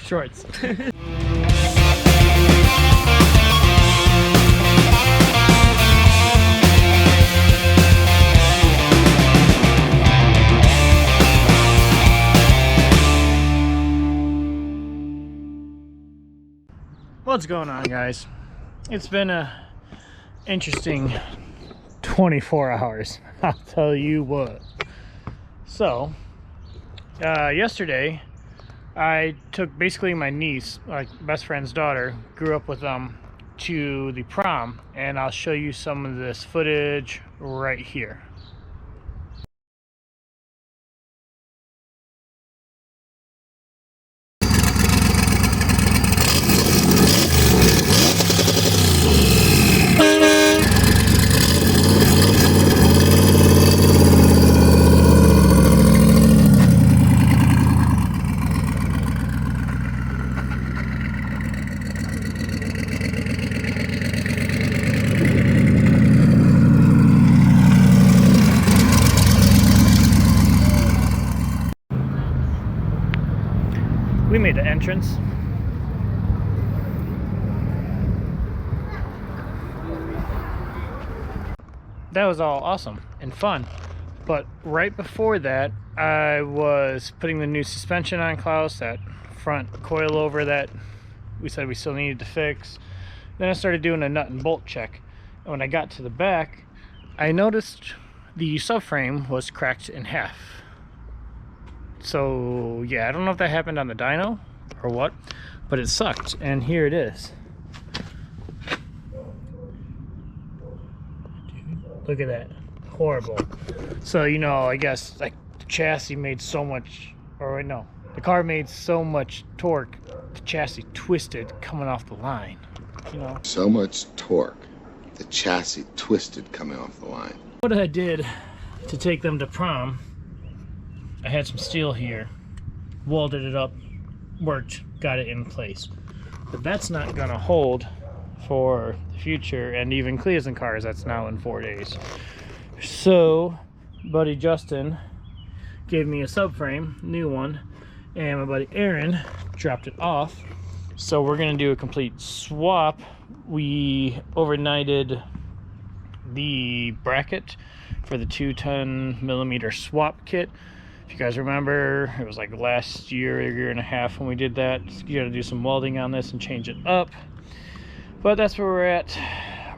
shorts. What's going on, guys? It's been a interesting 24 hours, I'll tell you what. So yesterday I took basically my niece, like best friend's daughter, grew up with them, to the prom, and I'll show you some of this footage right here. We made the entrance. That was all awesome and fun. But right before that, I was putting the new suspension on Klaus, that front coilover that we said we still needed to fix. Then I started doing a nut and bolt check. And when I got to the back, I noticed the subframe was cracked in half. So yeah, I don't know if that happened on the dyno or what, but it sucked, and here it is. Dude, look at that. Horrible. So, you know, I guess like the chassis made so much, or wait, no, the car made so much torque, the chassis twisted coming off the line, you know. So much torque, the chassis twisted coming off the line. What I did to take them to prom, I had some steel here, welded it up, worked, got it in place. But that's not gonna hold for the future, and even Clea's in cars, that's now in 4 days. So, buddy Justin gave me a subframe, new one, and my buddy Aaron dropped it off. So we're gonna do a complete swap. We overnighted the bracket for the 210mm swap kit. If you guys remember, it was like last year, a year and a half when we did that. You gotta do some welding on this and change it up. But that's where we're at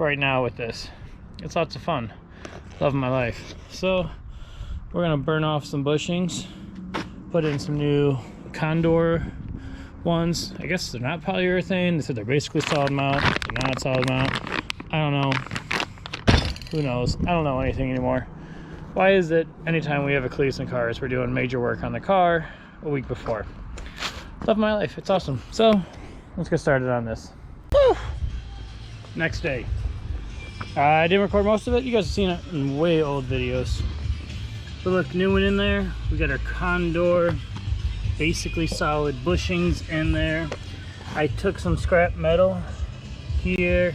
right now with this. It's lots of fun. Loving my life. So we're gonna burn off some bushings, put in some new Condor ones. I guess they're not polyurethane. They said they're basically solid mount. They're not solid mount. I don't know. Who knows? I don't know anything anymore. Why is it anytime we have a Klaus in cars, we're doing major work on the car a week before? Love my life. It's awesome. So let's get started on this. Woo! Next day. I didn't record most of it. You guys have seen it in way old videos. But look, new one in there. We got our Condor, basically solid bushings in there. I took some scrap metal here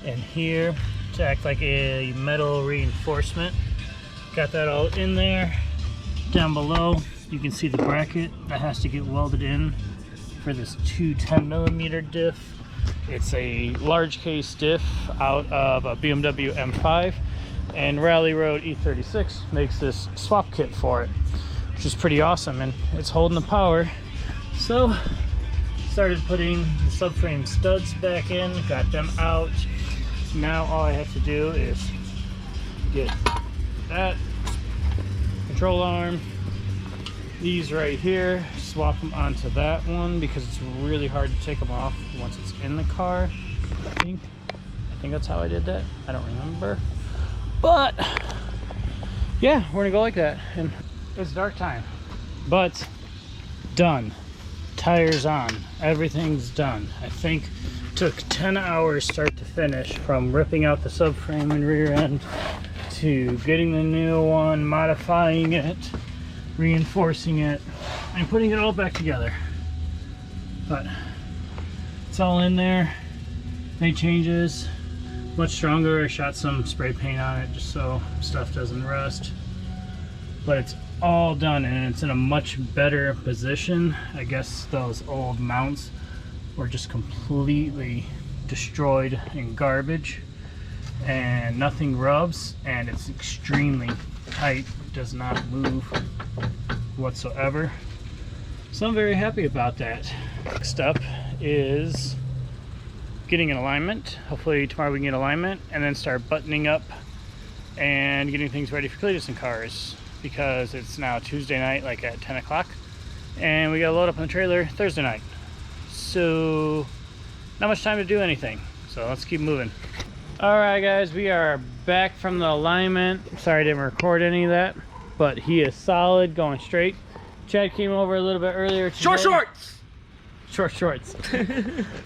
and here to act like a metal reinforcement. Got that all in there. Down below, you can see the bracket that has to get welded in for this 210mm diff. It's a large case diff out of a BMW M5, and Rally Road E36 makes this swap kit for it, which is pretty awesome, and it's holding the power. So started putting the subframe studs back in, got them out. Now all I have to do is get that control arm, these right here, swap them onto that one because it's really hard to take them off once it's in the car. I think that's how I did that. I don't remember, but yeah, we're gonna go like that. And it's dark time, but done. Tires on, everything's done. I think took 10 hours start to finish, from ripping out the subframe and rear end to getting the new one, modifying it, reinforcing it, and putting it all back together. But it's all in there. Made changes, much stronger. I shot some spray paint on it just so stuff doesn't rust. But it's all done and it's in a much better position. I guess those old mounts were just completely destroyed in garbage, and nothing rubs, and it's extremely tight, does not move whatsoever. So I'm very happy about that. Next up is getting an alignment. Hopefully tomorrow we can get alignment and then start buttoning up and getting things ready for Cletus and cars, because it's now Tuesday night, like at 10 o'clock, and we gotta load up on the trailer Thursday night. So not much time to do anything, so let's keep moving. All right guys, we are back from the alignment. Sorry I didn't record any of that, but he is solid, going straight. Chad came over a little bit earlier today. Short shorts.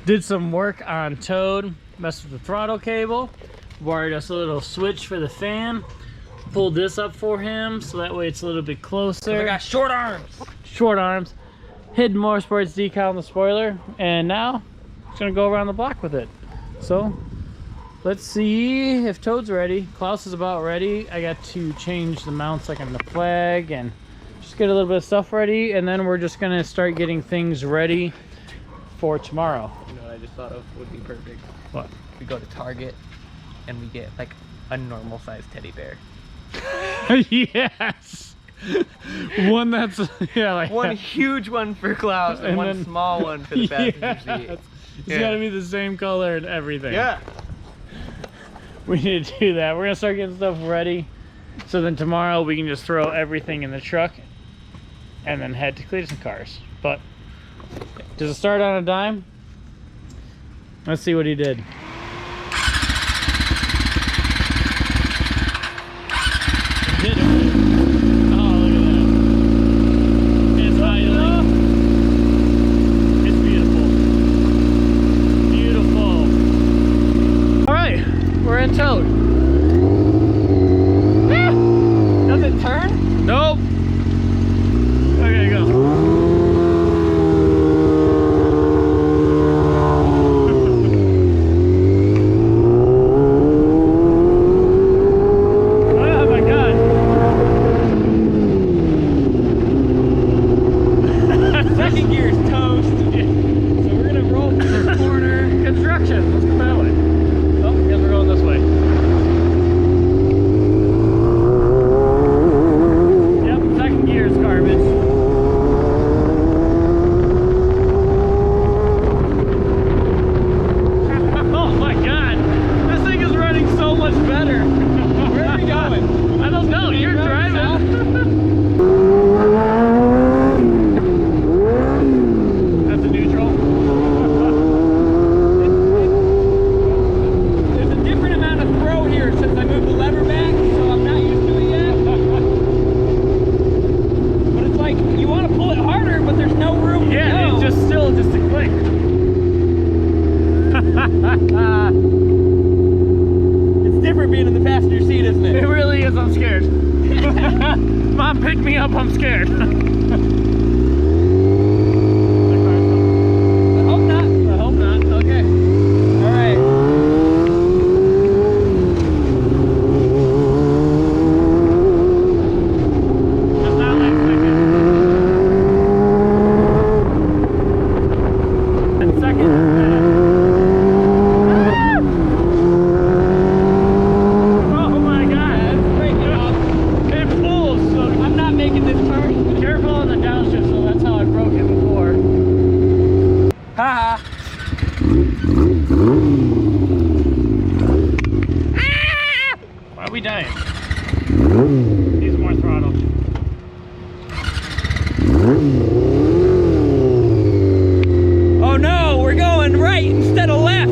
Did some work on Tode, messed with the throttle cable, wired us a little switch for the fan, pulled this up for him so that way it's a little bit closer. I got short arms. Short arms. Hid Motorsports decal on the spoiler, and now just gonna go around the block with it. So let's see if Tode's ready. Klaus is about ready. I got to change the mounts like on the flag and just get a little bit of stuff ready, and then we're just gonna start getting things ready for tomorrow. You know what I just thought of would be perfect? What? We go to Target and we get like a normal sized teddy bear. Yes. One that's like one huge one for Klaus and one then, small one for the passenger seat. It's gotta be the same color and everything. Yeah. We need to do that. We're gonna start getting stuff ready, so then tomorrow we can just throw everything in the truck and then head to Cletus and cars. But does it start on a dime? Let's see what he did. He did it. Oh, look at that. It's idling. It's beautiful. Beautiful. All right, we're in Tode. Does it turn? Nope. Okay, go. Mom, pick me up, I'm scared. I hope not. I hope not. Okay. All right. Just not like second. And second. Oh my God. It's breaking up. It pulls. So I'm not making this turn. Careful on the downshift, so that's how I broke it before. Haha. Why are we dying? Needs more throttle. Oh no, we're going right instead of left.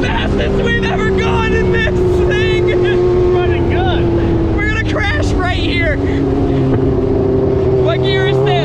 Fastest we've ever gone in this thing! It's running good. We're gonna crash right here! What gear is this?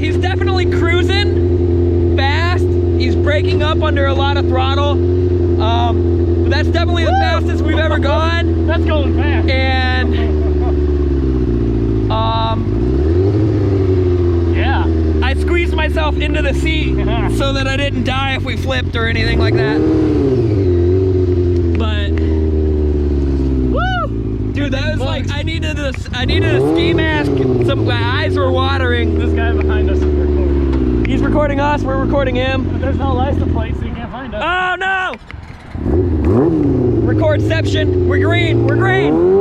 he's definitely cruising fast. He's breaking up under a lot of throttle. But that's definitely the fastest we've ever gone. That's going fast. And yeah, I squeezed myself into the seat so that I didn't die if we flipped or anything like that. But woo, dude, that was like I needed a ski mask. My eyes were watering. This guy behind us is recording. He's recording us. We're recording him. But there's no license plate, so you can't find us. Oh no! Recordception. We're green. We're green.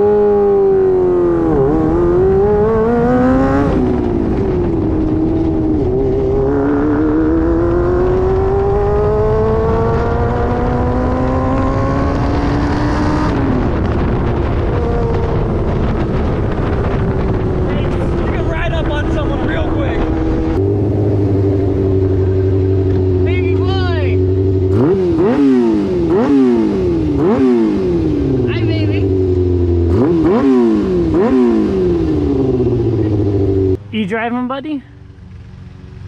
You driving, buddy?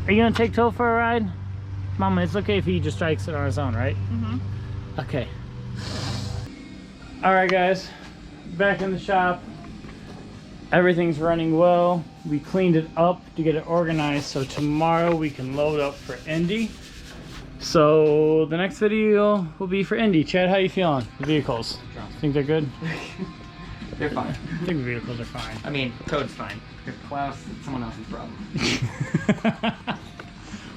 Are you gonna take Tode for a ride? Mama, it's okay if he just strikes it on his own, right? Mm-hmm. Okay. Alright guys, back in the shop. Everything's running well. We cleaned it up to get it organized so tomorrow we can load up for Indy. So the next video will be for Indy. Chad, how you feeling? The vehicles? Think they're good? They're fine. I think the vehicles are fine. I mean, Tode's fine. If Klaus, it's someone else's problem.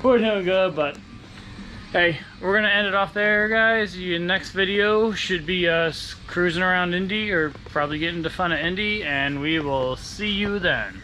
We're doing good, but hey, we're gonna end it off there, guys. Your next video should be us cruising around Indy, or probably getting to fun at Indy, and we will see you then.